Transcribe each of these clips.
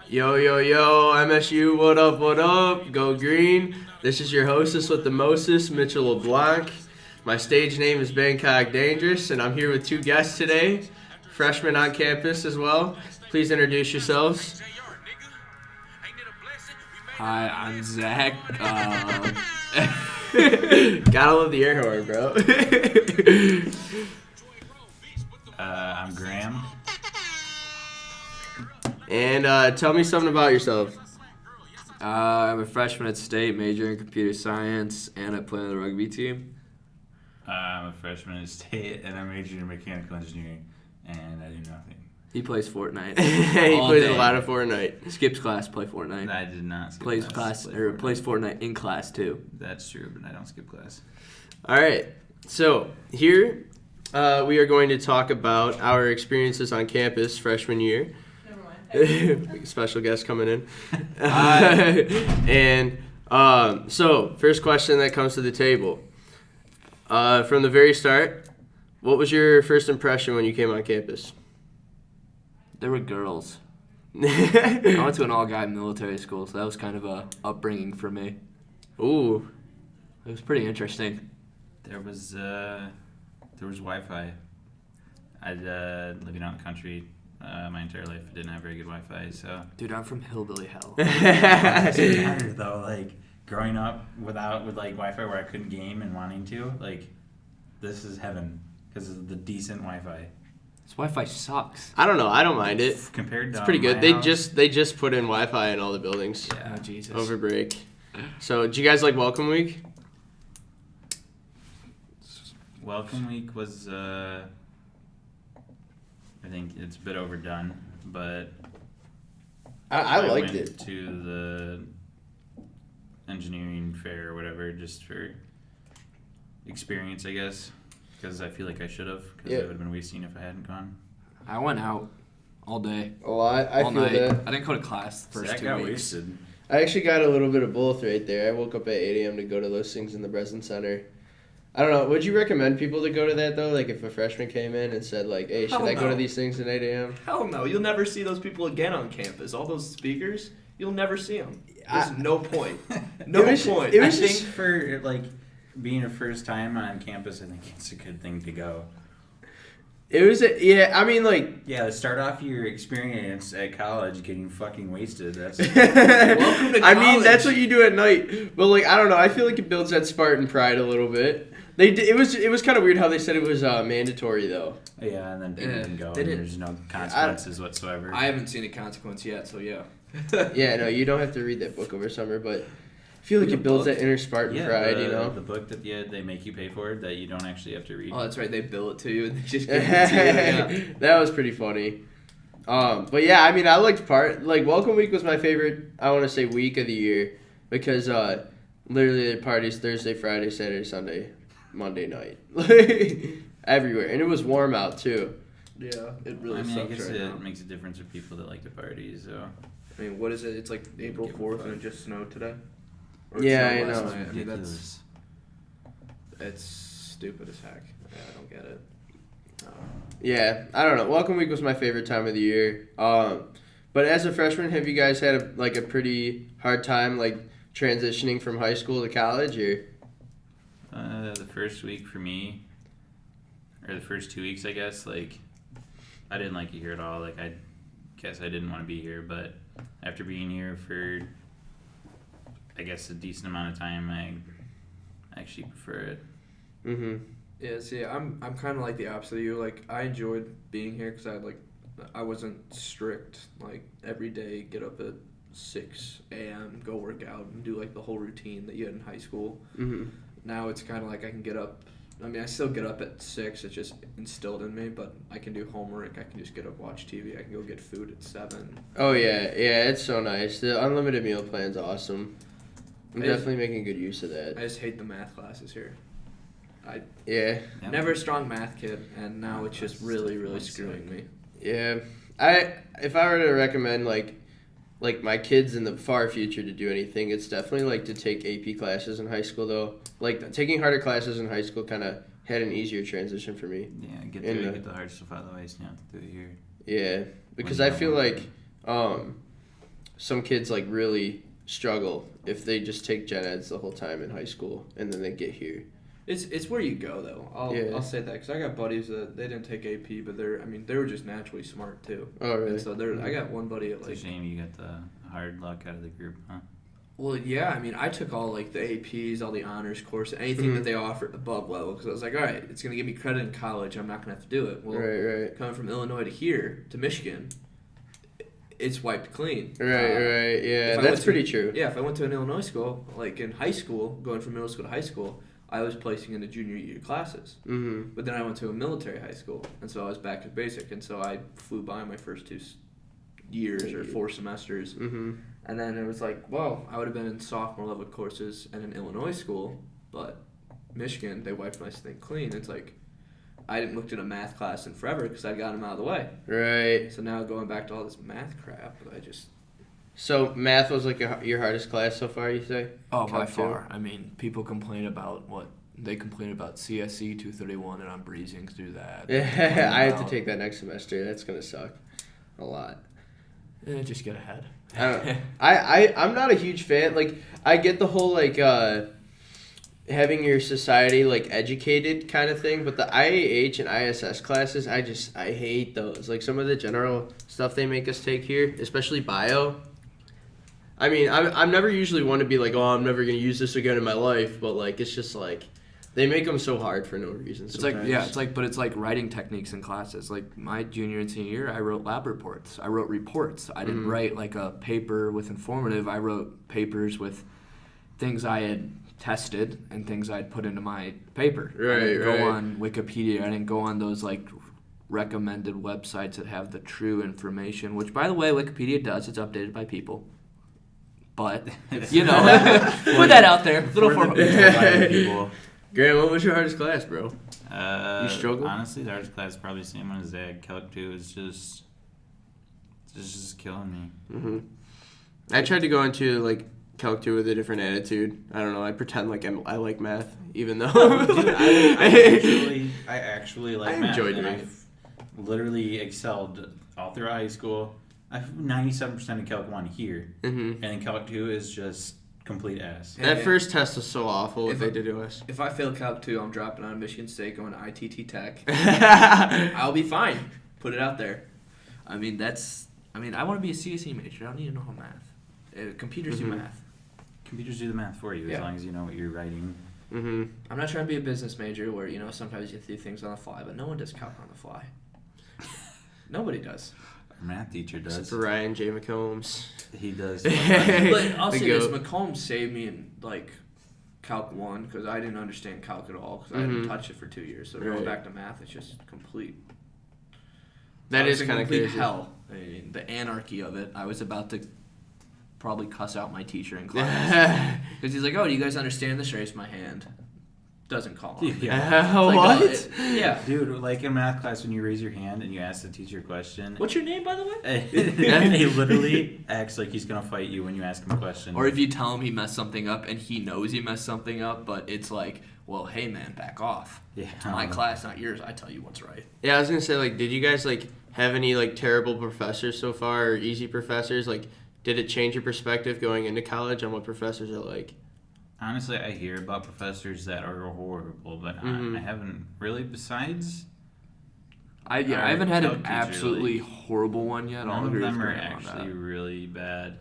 Yo, yo, yo, MSU, what up, what up? Go Green. This is your hostess with the mostest, Mitchell LeBlanc. My stage name is Bangkok Dangerous, and I'm here with two guests today, freshmen on campus as well. Please introduce yourselves. Hi, I'm Zach. Gotta love the air horn, bro. I'm Graham. And tell me something about yourself. I'm a freshman at State, major in computer science, and I play on the rugby team. I'm a freshman at State, and I majored in mechanical engineering, and I do nothing. He plays Fortnite. He All plays day. a lot of Fortnite. Skips class, play Fortnite. I did not skip Plays class. plays Fortnite in class too. That's true, but I don't skip class. All right. So here we are going to talk about our experiences on campus freshman year. Special guest coming in. And so first question that comes to the table. From the very start, what was your first impression when you came on campus? There were girls. I went to an all-guy military school, so that was kind of a upbringing for me. Ooh. It was pretty interesting. There was Wi-Fi. I'd living out in the country my entire life. I didn't have very good Wi-Fi, so. Dude, I'm from hillbilly hell. It doesn't matter though. Like growing up with like Wi-Fi where I couldn't game and wanting to, like, this is heaven because of the decent Wi-Fi. This Wi-Fi sucks. I don't know. I don't mind it. Compared to It's pretty good. my They house, just put in Wi-Fi in all the buildings Oh, Jesus. over break. So, did you guys like Welcome Week? Welcome Week was, I think it's a bit overdone, but I liked went it. to the engineering fair or whatever just for experience, I guess, because I feel like I should have, because Yeah. I would have been wasting if I hadn't gone. I went out all day, Oh, I all feel night. that. I didn't go to class the first Zach 2 got weeks. wasted. I actually got a little bit of both right there. I woke up at 8 a.m. to go to those things in the Breslin Center. I don't know. Would you recommend people to go to that, though? Like, if a freshman came in and said, like, hey, should Hell I go no. to these things at 8 a.m.? Hell no, you'll never see those people again on campus. All those speakers, you'll never see them. There's no point. No It was- point. it I was think just- for like being a first time on campus, I think it's a good thing to go. It was, I mean, like... Yeah, to start off your experience at college getting fucking wasted. That's Welcome to I mean, college. that's what you do at night. But, like, I don't know. I feel like it builds that Spartan pride a little bit. It was kind of weird how they said it was mandatory, though. yeah, and then people Yeah, didn't go. they And didn't- there's no consequences whatsoever. I haven't seen a consequence yet, so yeah. Yeah, no, you don't have to read that book over summer, but I feel like Read it a builds book. that inner Spartan pride, the, you know? the book that they make you pay for that you don't actually have to read. Oh, that's right. They bill it to you and they just give it to you. Yeah. That was pretty funny. But yeah, I mean, I liked Welcome Week was my favorite, I want to say, week of the year because literally the parties Thursday, Friday, Saturday, Sunday, Monday night. Everywhere. And it was warm out, too. Yeah, it really I mean, I sucks guess right it now. makes a difference for people that like to party. So I mean, what is it? It's like April Give a 4th fuck. and it just snowed today? Or it Yeah, snowed I last know. night. I mean, ridiculous. it's stupid as heck. Yeah, I don't get it. Yeah, I don't know. Welcome Week was my favorite time of the year. But as a freshman, have you guys had a pretty hard time, like, transitioning from high school to college, or? the first week for me, or the first 2 weeks, I guess, like, I didn't like it here at all. Like, I guess I didn't want to be here, but after being here for, I guess, a decent amount of time, I actually prefer it. Mm-hmm. Yeah, see, I'm kind of like the opposite of you. Like, I enjoyed being here because I wasn't strict. Like, every day, get up at 6 a.m., go work out, and do, like, the whole routine that you had in high school. Mm-hmm. Now it's kind of like I can get up. I mean, I still get up at 6. It's just instilled in me, but I can do homework. I can just get up, watch TV. I can go get food at 7. Oh, yeah, it's so nice. The unlimited meal plan's awesome. I'm I just- definitely making good use of that. I just hate the math classes here. Yeah, Yeah. Never a strong math kid, and now it's just That's really, really definitely screwing sick. me. yeah. If I were to recommend, like my kids in the far future to do anything, it's definitely, like, to take AP classes in high school, though. Like, taking harder classes in high school kind of had an easier transition for me. Yeah, get In through the- it, get the hard stuff out of the way, so you don't have to do it here. Yeah, because you I don't feel want like some kids like really struggle if they just take gen eds the whole time in high school and then they get here. It's where you go though. I'll say that because I got buddies that they didn't take AP, but they were just naturally smart too. Oh really? And so I got one buddy at It's like. a shame you got the hard luck out of the group, huh? Well, yeah, I mean, I took all like the APs, all the honors course, anything that they offered above level because I was like, all right, it's gonna give me credit in college. I'm not gonna have to do it. Well, Right. coming from Illinois to here to Michigan, it's wiped clean. Right. Yeah, if I that's went to- pretty true. Yeah, if I went to an Illinois school, like in high school, going from middle school to high school, I was placing into junior year classes. Mm-hmm. But then I went to a military high school, and so I was back at basic, and so I flew by my first 2 years or 4 semesters. Mm-hmm. And then it was like, well, I would have been in sophomore level courses at an Illinois school, but Michigan, they wiped my slate clean. It's like, I hadn't looked at a math class in forever because I'd gotten them out of the way. Right. So now going back to all this math crap, So math was like your hardest class so far, you say? Oh, by Calc two? far. I mean, people complain about they complain about CSE 231, and I'm breezing through that. Yeah, I have to take that next semester. That's gonna suck a lot. Just get ahead. I'm not a huge fan. Like, I get the whole like having your society like educated kind of thing, but the IAH and ISS classes, I hate those. Like some of the general stuff they make us take here, especially bio. I mean, I'm never usually one to be like, oh, I'm never gonna use this again in my life, but like it's just like they make them so hard for no reason. It's Sometimes. but it's like writing techniques in classes. Like my junior and senior year, I wrote lab reports. I wrote reports. I didn't write like a paper with informative. I wrote papers with things I had tested and things I'd put into my paper. I didn't go on Wikipedia. I didn't go on those like recommended websites that have the true information, which by the way, Wikipedia does. It's updated by people. But, you know, put that out there. Little for people. Graham, what was your hardest class, bro? You struggled? Honestly, the hardest class is probably the same one as Zach. Calc 2 is just killing me. Mm-hmm. I tried to go into like Calc 2 with a different attitude. I don't know. I pretend like I like math, even though Dude, I actually like I math. enjoyed and it. I've literally excelled all throughout high school. I have 97% of Calc 1 here, Mm-hmm. and then Calc 2 is just complete ass. That Yeah. first test was so awful what If they I- did to us. If I fail Calc 2, I'm dropping out of Michigan State, going to ITT Tech. yeah, I'll be fine. Put it out there. I mean, I want to be a CSE major. I don't need to know how math. Computers do Mhm. math. Computers do the math for you as Yeah. long as you know what you're writing. Mm-hmm. I'm not trying to be a business major where, sometimes you have to do things on the fly, but no one does calc on the fly. Nobody does. Our math teacher Except does. for Ryan J. McCombs. He does. But I'll The say this, goat. Macomb saved me in, Calc 1 because I didn't understand calc at all because I hadn't Mhm. touched it for 2 years. So Right. going back to math, it's just complete. That it's is a kind of complete crazy. hell. I mean, the anarchy of it. I was about to probably cuss out my teacher in class because he's like, "Oh, do you guys understand this?" Raise my hand. Doesn't call on me. Yeah. It's like, What? yeah. Dude, like in math class, when you raise your hand and you ask the teacher a question, What's your name, by the way? he literally acts like he's gonna fight you when you ask him a question. Or if you tell him he messed something up and he knows he messed something up, but it's like, well, hey man, back off. yeah, It's my class, not yours. I tell you what's right. Yeah, I was gonna say, like, did you guys like have any like terrible professors so far or easy professors? Like, did it change your perspective going into college on what professors are like? Honestly, I hear about professors that are horrible, but Mhm. I haven't really. Besides, I Our haven't had calc an teacher, absolutely horrible one yet. I'll none of agree them with are Graham on that. actually really bad.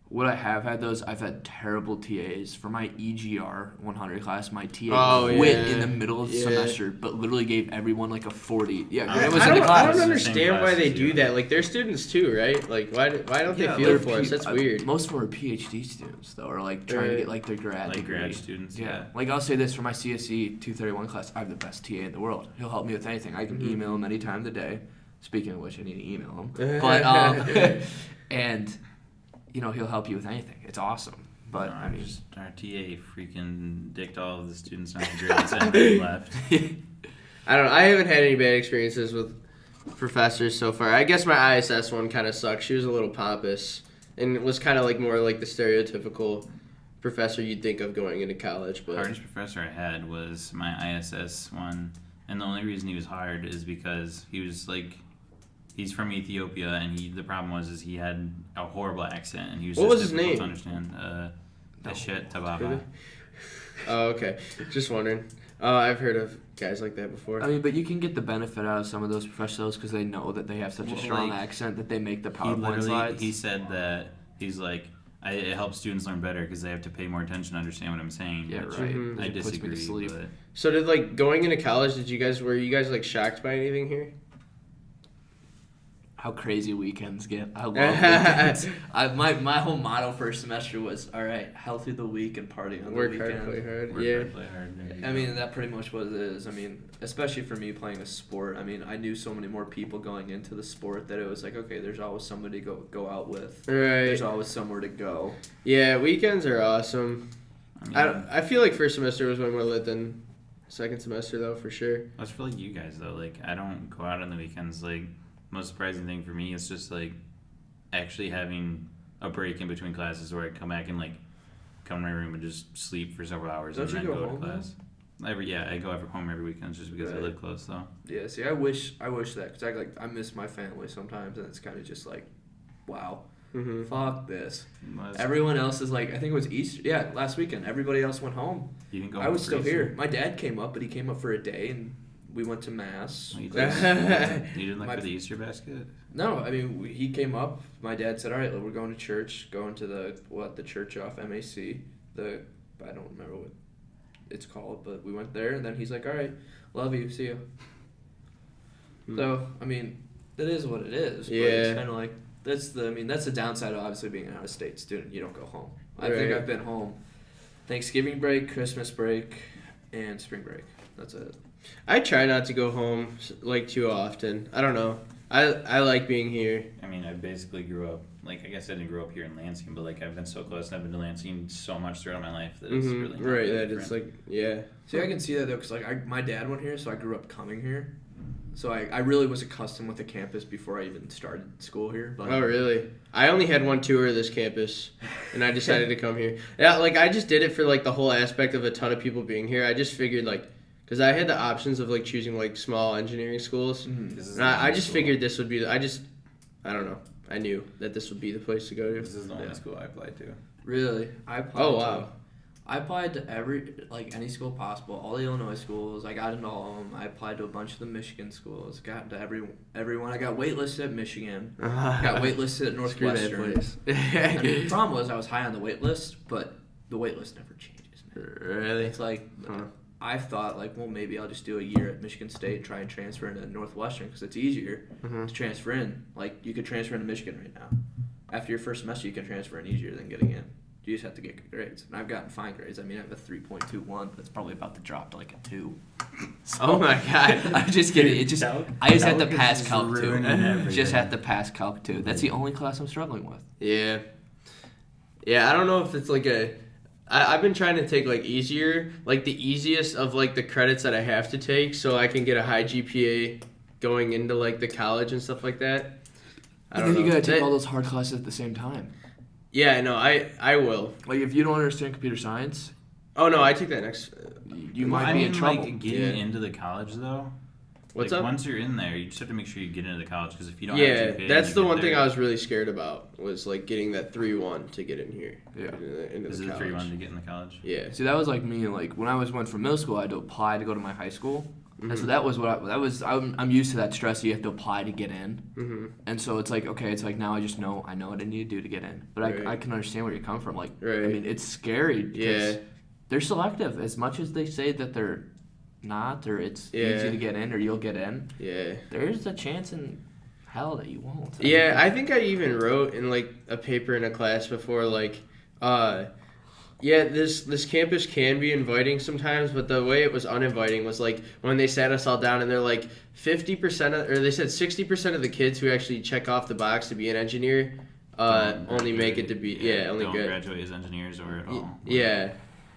What I have had I've had terrible TAs. For my EGR 100 class, my TA Oh, quit yeah. in the middle of the Yeah. semester, but literally gave everyone like a 40. Yeah, I Graham was I in the don't class. Same understand why they class as do you. that. Like, they're students too, right? Like, why don't they Yeah, feel they're it for us? That's weird. Most of them are PhD students, though, or like trying to Right. get like their grad Like degree. grad students, yeah. Like I'll say this for my CSE 231 class, I have the best TA in the world. He'll help me with anything. I can Mhm. email him any time of the day. Speaking of which, I need to email him. But and he'll help you with anything. It's awesome. But I mean, our TA freaking dicked all of the students on the grades and they left. I don't know. I haven't had any bad experiences with professors so far. I guess my ISS one kind of sucked. She was a little pompous and it was kind of like more like the stereotypical professor you'd think of going into college. The But hardest professor I had was my ISS one, and the only reason he was hard is because he was like, he's from Ethiopia, and the problem was he had a horrible accent, and he was What just was his difficult name? to understand. Eshet Tababa. Oh, okay. Just wondering. I've heard of guys like that before. I mean, but you can get the benefit out of some of those professionals because they know that they have such a Well, strong like, accent that they make the He PowerPoint literally slides. he said that he's like, it helps students learn better because they have to pay more attention to understand what I'm saying. Yeah, which right. Mhm. I It puts me to disagree. sleep. But So did like going into college? Were you guys like shocked by anything here? How crazy weekends get. I love weekends. My whole motto first semester was, all right, hell through the week and party on Work the hard, weekend. play hard. work Yeah. hard, play hard. There you I go. mean, that pretty much what it is. I mean, especially for me playing a sport. I mean, I knew so many more people going into the sport that it was like, okay, there's always somebody to go out with. Right. There's always somewhere to go. Yeah, weekends are awesome. I mean, I feel like first semester was way more lit than second semester though, for sure. that's for like you guys though. Like I don't go out on the weekends. Like most surprising thing for me is just like actually having a break in between classes where I come back and like come to my room and just sleep for several hours Don't and you then go go to home, class. I go home every weekend just because I Right. live close though. Yeah. See, I wish that because I miss my family sometimes, and it's kind of just like, wow, Mm-hmm. fuck this. Unless- Everyone else is like, I think it was Easter. Yeah, last weekend. Everybody else went home. You didn't go. I was for still Easter? here. My dad came up, but he came up for a day, and we went to mass. Oh, you didn't, you didn't look My- for the Easter basket? No, I mean he came up. My dad said, "All right, we're going to church. Going to the church off MAC. I don't remember what it's called, but we went there, and then he's like, "All right, love you, see you." Hmm. So I mean, it is what it is. But Yeah. it's kind of like that's the downside of obviously being an out of state student. You don't go home. I think Right. I've been home, Thanksgiving break, Christmas break, and spring break. That's it. I try not to go home like too often. I don't know. I like being here. I mean, I basically grew up, like, I guess I didn't grow up here in Lansing, but, like, I've been so close and I've been to Lansing so much throughout my life that it's Mhm. really not Right. that That it's different. like yeah. See, I can see that though, because like my dad went here, so I grew up coming here. So I really was accustomed with the campus before I even started school here. But Oh really? I only had one tour of this campus, and I decided to come here. Yeah, like I just did it for like the whole aspect of a ton of people being here. I just figured like, because I had the options of like choosing like small engineering schools, Mhm. This is and the I only just school- figured this would be. I don't know. I knew that this would be the place to go to. This is the only Yeah. school I applied to. really, I applied. Oh to, wow. I applied to any school possible, all the Illinois schools. I got into all of them. I applied to a bunch of the Michigan schools. Got into everyone. I got waitlisted at Michigan. Got waitlisted at Screw that Northwestern. place. And the problem was I was high on the wait list, but the wait list never changes, man. Really? It's like Huh. I thought like, well, maybe I'll just do a year at Michigan State and try and transfer into Northwestern because it's easier Mhm. to transfer in. Like you could transfer into Michigan right now. After your first semester, you can transfer in easier than getting in. You just have to get good grades, and I've gotten fine grades. I mean, I have a 3.21. That's probably about to drop to like a 2. Oh my god. I'm just kidding. It just I just had to Calc pass is Calc 2. ruining everything. Just had to pass Calc 2. That's the only class I'm struggling with. Yeah. Yeah, I don't know if it's like I've been trying to take like the easiest of like the credits that I have to take so I can get a high GPA going into like the college and stuff like that. I don't And then you know. gotta take That- all those hard classes at the same time. Yeah, no, I will. Like if you don't understand computer science, Oh no, I take that next. you might I be mean, in trouble. like, getting Yeah. into the college, though. What's like, up? Once you're in there, you just have to make sure you get into the college, because if you don't have Yeah, GPA, that's you the get one thing there. I was really scared about was like getting that 3-1 to get in here. Yeah. Into Is the it college. 3-1 to get in the college? Yeah. See, that was like me. Like when I went from middle school, I had to apply to go to my high school, and so that was I'm used to that stress. You have to apply to get in, Mhm. and so it's like okay, it's like now I know what I need to do to get in. But Right. I can understand where you come from. Like I Right. mean, it's scary. Because Yeah. they're selective as much as they say that they're not, or it's Yeah. easy to get in, or you'll get in. Yeah. There's a chance in hell that you won't. Yeah, I think I even wrote in like a paper in a class before like yeah, this campus can be inviting sometimes, but the way it was uninviting was like when they sat us all down and they're like 50% or they said 60% of the kids who actually check off the box to be an engineer Don't only make it graduate. to be only don't good. graduate as engineers or at all. Yeah.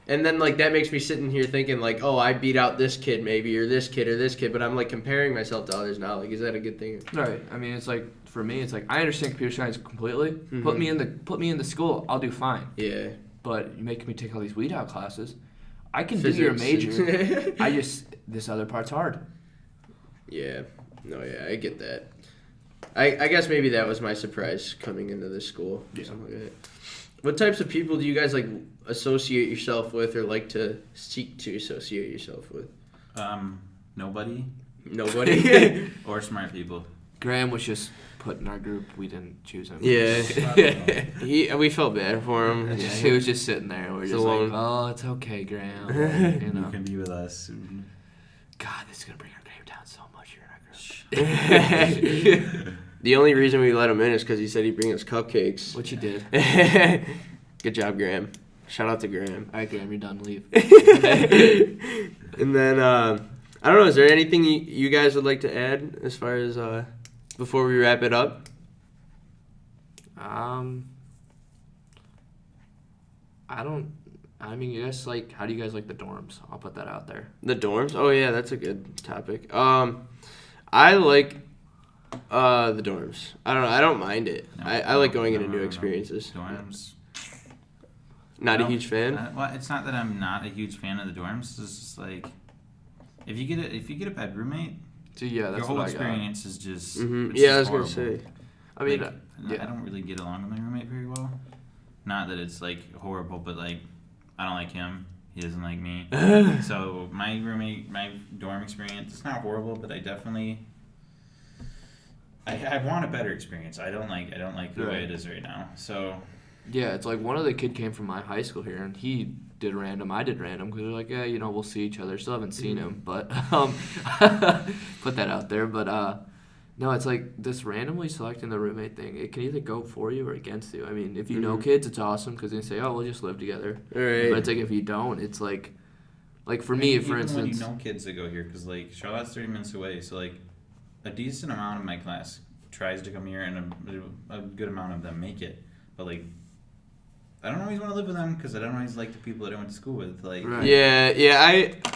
And then like that makes me sitting here thinking like, oh, I beat out this kid maybe or this kid, but I'm like comparing myself to others now. Like, is that a good thing? Right. I mean, it's like for me, it's like I understand computer science completely. Put me in the school, I'll do fine. Yeah. But you're making me take all these weed out classes. I can do your major. This other part's hard. Yeah. No, yeah, I get that. I guess maybe that was my surprise coming into this school. Yeah. Something like that. What types of people do you guys like associate yourself with, or like to seek to associate yourself with? Nobody Nobody. or smart people. Graham was just put in our group. We didn't choose him. Yeah. We felt bad for him. Yeah, he was just sitting there. We're It's just alone. like, oh, it's okay, Graham. You You know. can be with us soon. God, this is gonna bring our Graham down so much here in our group. The only reason we let him in is because he said he'd bring us cupcakes. What you did? Good job, Graham. Shout out to Graham. All right, Graham, you're done. Leave. And then I don't know. Is there anything you guys would like to add as far as before we wrap it up? I mean, you guys like. How do you guys like the dorms? I'll put that out there. The dorms? Oh yeah, that's a good topic. I like the dorms. I don't know. I don't mind it. I like going into new experiences. Dorms. Not a No. huge fan. Well, it's not that I'm not a huge fan of the dorms. It's just like if you get a bad roommate, So yeah, your that's whole what I got. experience is just. Hmm. It's Yeah, I was just gonna horrible. say. I mean, Like, yeah. I don't really get along with my roommate very well. Not that it's like horrible, but like I don't like him. He doesn't like me. So my dorm experience, it's not horrible, but I definitely I want a better experience. I don't like the way it is right now. So Yeah, it's like one of the kid came from my high school here, and he did random. I did random because they're like, yeah, we'll see each other. Still haven't seen him, but put that out there. But no, it's like this randomly selecting the roommate thing. It can either go for you or against you. I mean, if you know kids, it's awesome because they say, oh, we'll just live together. All right. But it's like if you don't, it's like for me, for even when instance. you know kids that go here, because like Charlotte's 30 minutes away, so like a decent amount of my class tries to come here, and a good amount of them make it. But like I don't always want to live with them because I don't always like the people that I went to school with. Like Right. Yeah.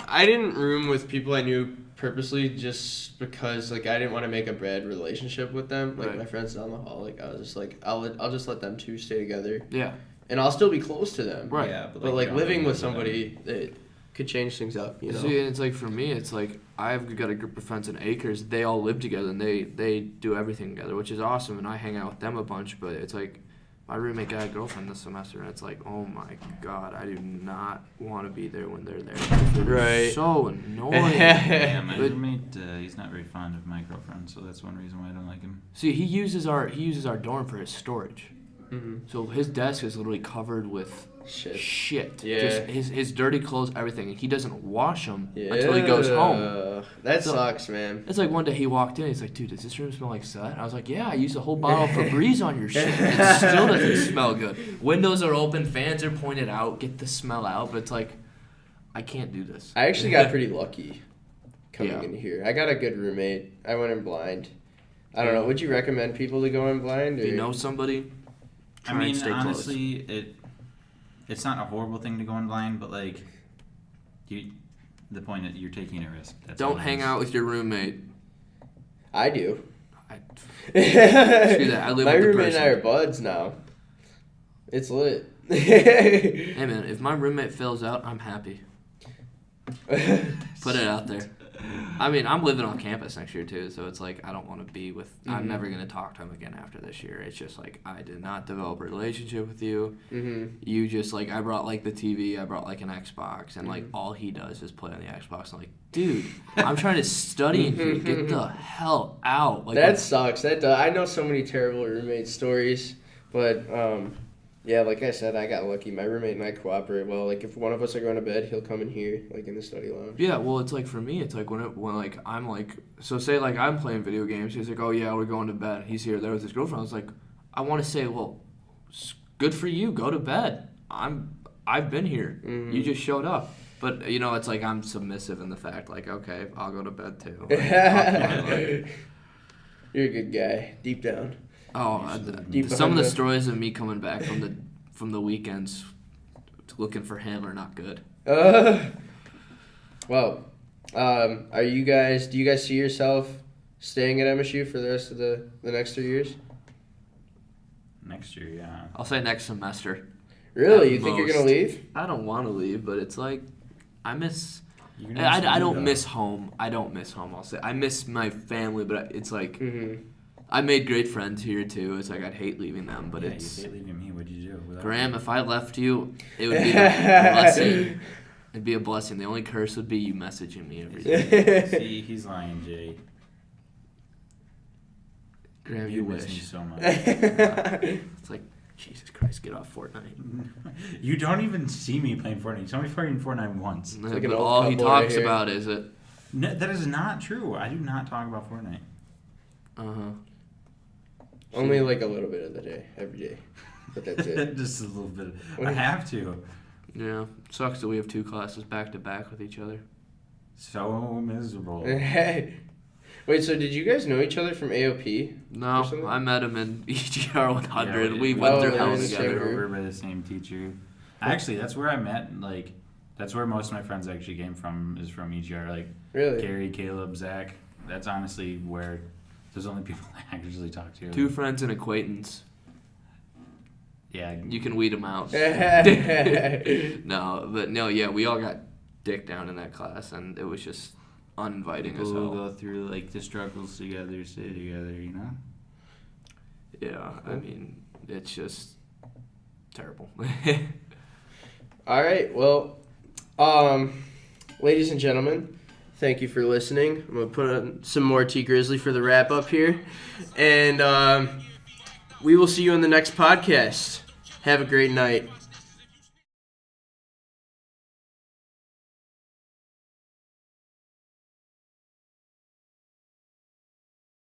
I didn't room with people I knew purposely just because like I didn't want to make a bad relationship with them. Like Right. my friends down the hall, like I was just like I'll just let them two stay together, Yeah, and I'll still be close to them. Right. Yeah, But like you don't living really with live them. somebody, it could change things up. You know. See, and it's like for me, it's like I've got a group of friends in Acres. They all live together and they do everything together, which is awesome. And I hang out with them a bunch. But it's like my roommate got a girlfriend this semester, and it's like, oh my god, I do not want to be there when they're there. They're Right. So annoying. Yeah, my But- roommate, he's not very fond of my girlfriend, so that's one reason why I don't like him. See, he uses our dorm for his storage. Mhm. So his desk is literally covered with shit. Yeah. Just his dirty clothes, everything, and he doesn't wash them until he goes home. That So- sucks, man. It's like one day he walked in, he's like, dude, does this room smell like sweat? I was like, yeah, I used a whole bottle of Febreze on your shit. It still doesn't smell good. Windows are open, fans are pointed out, get the smell out, but it's like, I can't do this. I actually got pretty lucky coming Yeah. in here. I got a good roommate. I went in blind. I don't know. Would you recommend people to go in blind? Or? If you know somebody, try I mean, and stay close. honestly, it's not a horrible thing to go in blind, but like, the point that you're taking a risk. That's all Don't it hang is. out with your roommate. I do. Screw that. I live My with the roommate and I person. are buds now. It's lit. Hey man, if my roommate fills out, I'm happy. Put it out there. I mean, I'm living on campus next year too, so it's like I don't want to be with. I'm Mhm. never gonna talk to him again after this year. It's just like I did not develop a relationship with you. hmm You just like I brought like the TV, I brought like an Xbox, and like Mhm. all he does is play on the Xbox. I'm like, dude, I'm trying to study in here. Get the hell out. Like That sucks. I know so many terrible roommate stories, but yeah, like I said, I got lucky. My roommate and I cooperate well. Like if one of us are going to bed, he'll come in here, like in the study lounge. Yeah, well, it's like for me, it's like when like I'm like, so say like I'm playing video games. He's like, oh yeah, we're going to bed. He's here there with his girlfriend. I was like, I want to say, well, good for you. Go to bed. I've been here. Mhm. You just showed up. But it's like I'm submissive in the fact, like, okay, I'll go to bed too. You're a good guy, deep down. Deep Some of behind the the- stories of me coming back from the weekends looking for him are not good. Well, do you guys see yourself staying at MSU for the rest of the next 3 years? Next year, yeah. I'll say next semester. Really? At You think you're most. gonna leave? I don't want to leave, but it's like I miss. You're gonna miss I the don't dude, miss home. I don't miss home. I'll say I miss my family, but it's like Mm-hmm. I made great friends here too. It's like I'd hate leaving them, but yeah, it's you hate leaving me. What'd you do? without Graham. me? If I left you, it would be a blessing. It'd be a blessing. The only curse would be you messaging me every day. See, he's lying, Jay. Graham, You you miss me wish. so much. It's like, Jesus Christ, get off Fortnite. You don't even see me playing Fortnite. You saw me playing Fortnite once. No, like an but old all he couple right talks here. about is it. No, that is not true. I do not talk about Fortnite. Only like a little bit of the day, every day. But that's it. Just a little bit. I have to. Yeah, sucks that we have 2 classes back to back with each other. So miserable. Wait, so did you guys know each other from AOP? No, Or something? I met him in EGR 100. Yeah, we we- went Oh, through they're hell in the same together. group. Over by the same teacher. Actually, that's where I met. Like, that's where most of my friends actually came from. Is from EGR. Like Really? Gary, Caleb, Zach. That's honestly where there's only people I actually talk to. 2 friends and acquaintance. Yeah. You can weed them out. No, but no, yeah, we all got dick down in that class, and it was just uninviting People as who hell. go through like the struggles together, stay together. You know. Yeah, I mean, it's just terrible. All right. Well, ladies and gentlemen, thank you for listening. I'm gonna put on some more T Grizzly for the wrap up here, and we will see you on the next podcast. Have a great night.